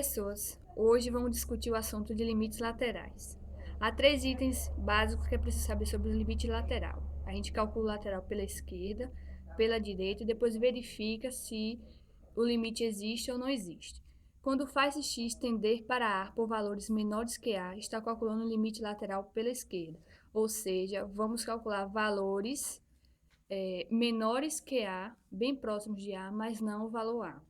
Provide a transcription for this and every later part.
pessoas, hoje vamos discutir o assunto de limites laterais. Há 3 itens básicos que é preciso saber sobre o limite lateral. A gente calcula o lateral pela esquerda, pela direita e depois verifica se o limite existe ou não existe. Quando faz x tender para A por valores menores que A, está calculando o limite lateral pela esquerda. Ou seja, vamos calcular valores menores que A, bem próximos de A, mas não o valor A.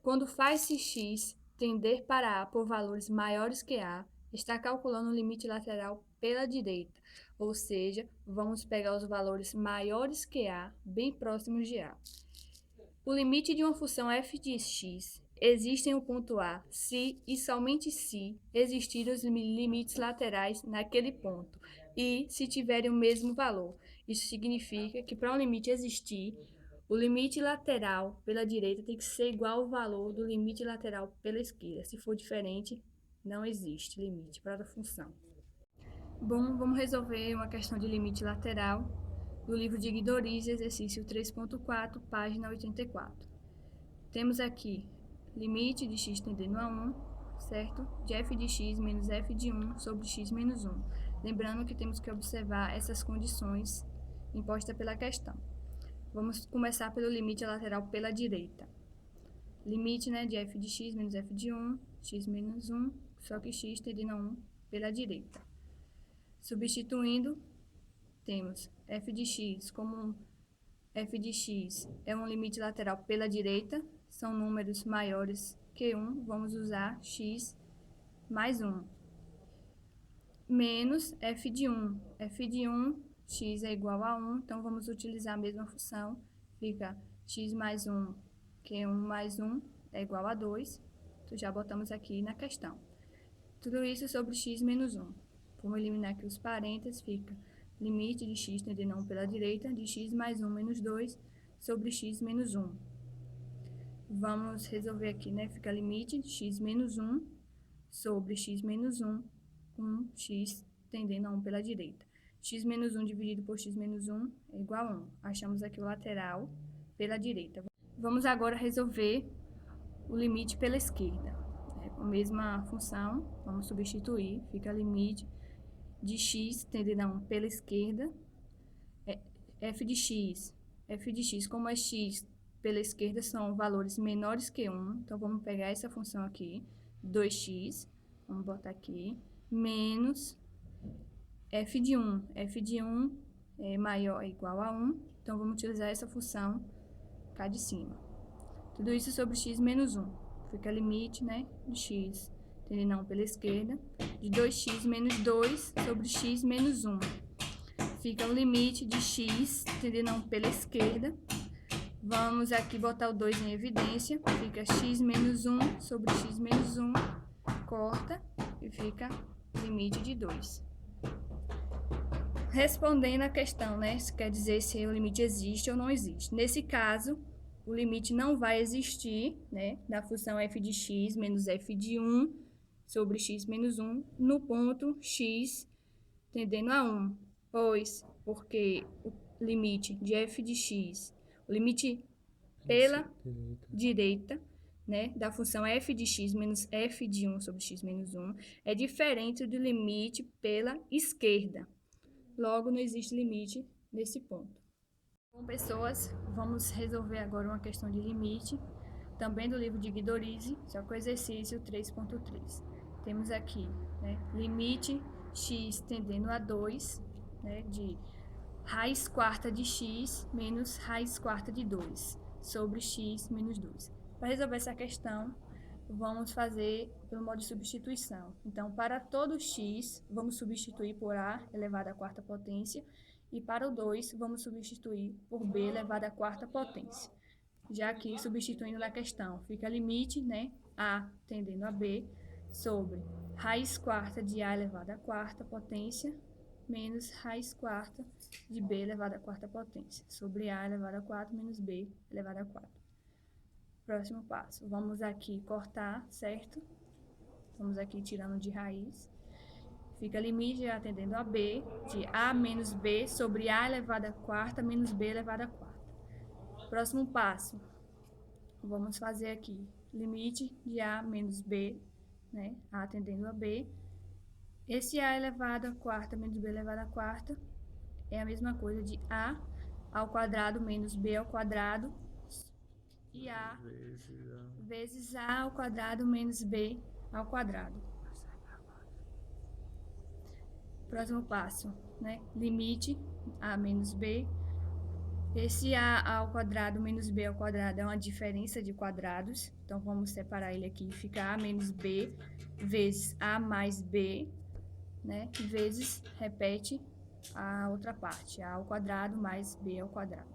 Quando faz-se x tender para A por valores maiores que A, está calculando o limite lateral pela direita, ou seja, vamos pegar os valores maiores que A, bem próximos de A. O limite de uma função f de x existe em um ponto A se e somente se existirem os limites laterais naquele ponto e se tiverem o mesmo valor. Isso significa que para um limite existir, o limite lateral pela direita tem que ser igual ao valor do limite lateral pela esquerda. Se for diferente, não existe limite para a função. Bom, vamos resolver uma questão de limite lateral do livro de Guidorizi, exercício 3.4, página 84. Temos aqui limite de x tendendo a 1, certo? De f de x menos f de 1 sobre x menos 1. Lembrando que temos que observar essas condições impostas pela questão. Vamos começar pelo limite lateral pela direita. Limite, de f de x menos f de 1, x menos 1, só que x tendendo a 1 pela direita. Substituindo, temos f de x como f de x é um limite lateral pela direita, são números maiores que 1, vamos usar x mais 1. Menos f de 1. f de 1, x é igual a 1, então vamos utilizar a mesma função. Fica x mais 1, que 1 mais 1 é igual a 2. Então, já botamos aqui na questão. Tudo isso sobre x menos 1. Vamos eliminar aqui os parênteses, fica limite de x tendendo a 1 pela direita, de x mais 1 menos 2 sobre x menos 1. Vamos resolver aqui, Fica limite de x menos 1 sobre x menos 1, com x tendendo a 1 pela direita. X menos 1 dividido por x menos 1 é igual a 1. Achamos aqui o lateral pela direita. Vamos agora resolver o limite pela esquerda. Com a mesma função, vamos substituir, fica limite de x tendendo a 1 pela esquerda, f de x, como é x pela esquerda, são valores menores que 1, então vamos pegar essa função aqui, 2x, vamos botar aqui, menos f de 1 é maior ou igual a 1, então vamos utilizar essa função cá de cima. Tudo isso sobre x menos 1, fica limite, de x tendendo a 1 pela esquerda, de 2x menos 2 sobre x menos 1. Fica o limite de x tendendo a 1 pela esquerda. Vamos aqui botar o 2 em evidência. Fica x menos 1 sobre x menos 1. Corta e fica limite de 2. Respondendo a questão, isso quer dizer se o limite existe ou não existe. Nesse caso, o limite não vai existir, da função f de x menos f de 1 sobre x menos 1 no ponto x tendendo a 1. Porque o limite de f de x, o limite pela direita, da função f de x menos f de 1 sobre x menos 1, é diferente do limite pela esquerda. Logo, não existe limite nesse ponto. Bom, pessoas, vamos resolver agora uma questão de limite, também do livro de Guidorizi, só com o exercício 3.3. Temos aqui, limite x tendendo a 2, de raiz quarta de x menos raiz quarta de 2 sobre x menos 2. Para resolver essa questão, vamos fazer pelo modo de substituição. Então, para todo x, vamos substituir por a elevado à quarta potência, e para o 2, vamos substituir por b elevado à quarta potência. Já aqui, substituindo na questão, fica limite, a tendendo a b, sobre raiz quarta de a elevado à quarta potência, menos raiz quarta de b elevado à quarta potência, sobre a elevado a 4 menos b elevado a 4. Próximo passo, vamos aqui cortar, certo? Vamos aqui tirando de raiz. Fica limite de a tendendo a b, de a menos b sobre a elevado a quarta menos b elevado a 4. Próximo passo, vamos fazer aqui limite de A menos B, né? A tendendo a B. Esse A elevado à quarta menos B elevado à quarta é a mesma coisa de A ao quadrado menos B ao quadrado e A vezes A ao quadrado menos B ao quadrado. Próximo passo, né? Limite A menos B. Esse A ao quadrado menos B ao quadrado é uma diferença de quadrados. Então, vamos separar ele aqui. Fica A menos B vezes A mais B, né? Vezes, repete a outra parte. A ao quadrado mais B ao quadrado.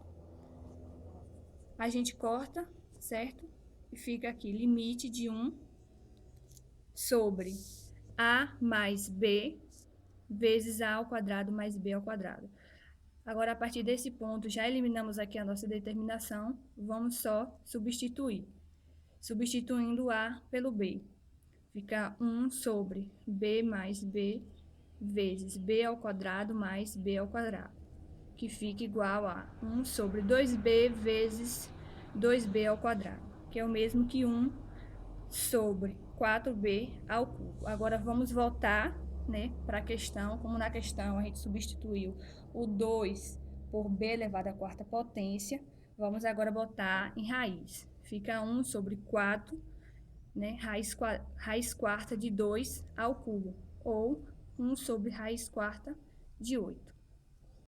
A gente corta, certo? E fica aqui limite de 1 sobre A mais B vezes A ao quadrado mais B ao quadrado. Agora, a partir desse ponto, já eliminamos aqui a nossa determinação, vamos só substituir. Substituindo A pelo B. Fica 1 sobre B mais B vezes B ao quadrado mais B ao quadrado, que fica igual a 1 sobre 2B vezes 2B ao quadrado, que é o mesmo que 1 sobre 4B ao cubo. Agora, vamos voltar, né, para a questão. Como na questão a gente substituiu o 2 por B elevado à quarta potência, vamos agora botar em raiz. Fica 1 sobre 4, né, raiz quarta de 2 ao cubo, ou 1 sobre raiz quarta de 8.